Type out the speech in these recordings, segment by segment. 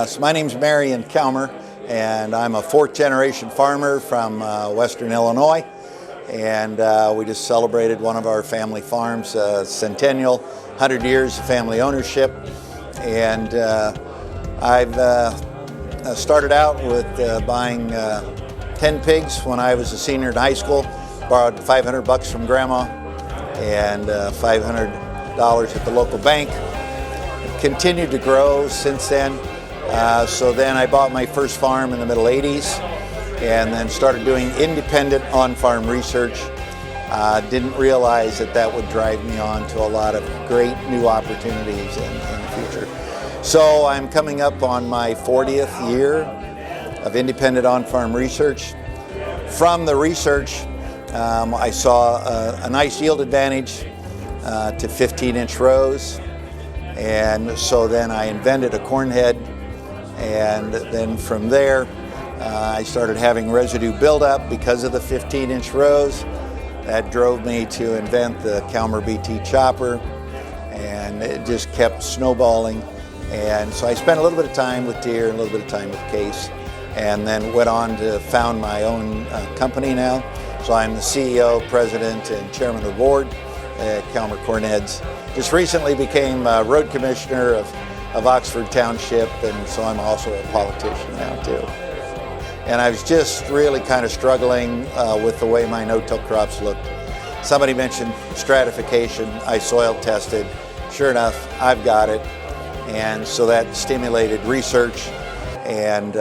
So my name's Marion Calmer, and I'm a fourth generation farmer from Western Illinois. And we just celebrated one of our family farms, centennial, 100 years of family ownership. And I've started out with buying 10 pigs when I was a senior in high school, borrowed $500 from grandma and $500 at the local bank. Continued to grow since then. So then I bought my first farm in the middle 80s and then started doing independent on-farm research. Didn't realize that that would drive me on to a lot of great new opportunities in the future. So I'm coming up on my 40th year of independent on-farm research. From the research, I saw a nice yield advantage to 15-inch rows. And so then I invented a corn head, and then from there I started having residue buildup because of the 15-inch rows. That drove me to invent the Calmer BT chopper, and it just kept snowballing. And so I spent a little bit of time with deer and a little bit of time with case, and then went on to found my own company now. So I'm the CEO, president, and chairman of the board at Calmer Corn Heads. Just recently became road commissioner of Oxford Township, and so I'm also a politician now too. And I was just really kind of struggling with the way my no-till crops looked. Somebody mentioned stratification. I soil tested. Sure enough, I've got it. And so that stimulated research and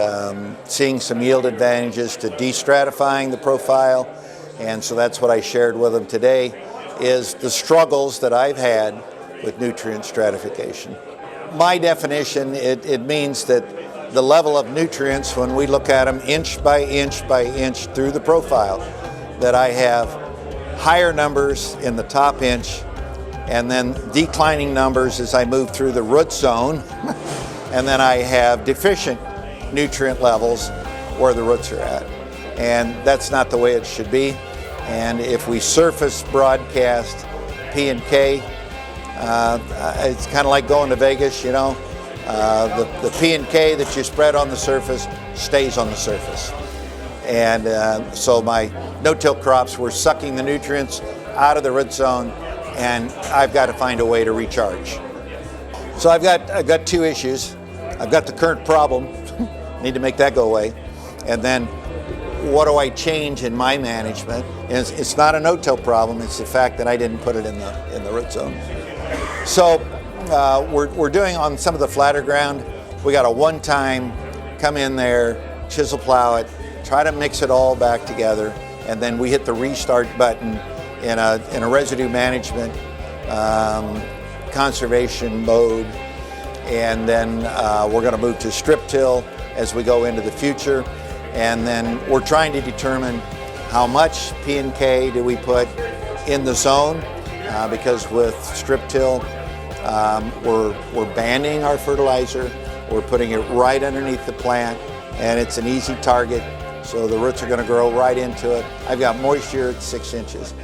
seeing some yield advantages to de-stratifying the profile. And so that's what I shared with them today, is the struggles that I've had with nutrient stratification. My definition, it means that the level of nutrients, when we look at them inch by inch by inch through the profile, that I have higher numbers in the top inch and then declining numbers as I move through the root zone, and then I have deficient nutrient levels where the roots are at. And that's not the way it should be. And if we surface broadcast P and K, it's kind of like going to Vegas, you know. The P and K that you spread on the surface stays on the surface. And so my no-till crops were sucking the nutrients out of the root zone, and I've got to find a way to recharge. So I've got two issues. I've got the current problem, need to make that go away, and then what do I change in my management? And it's not a no-till problem, it's the fact that I didn't put it in the root zone. So we're doing on some of the flatter ground, we got a one-time come in there, chisel plow it, try to mix it all back together, and then we hit the restart button in a residue management conservation mode. And then we're going to move to strip-till as we go into the future. And then we're trying to determine how much P and K do we put in the zone, because with strip-till, we're banding our fertilizer, we're putting it right underneath the plant, and it's an easy target, so the roots are going to grow right into it. I've got moisture at 6 inches.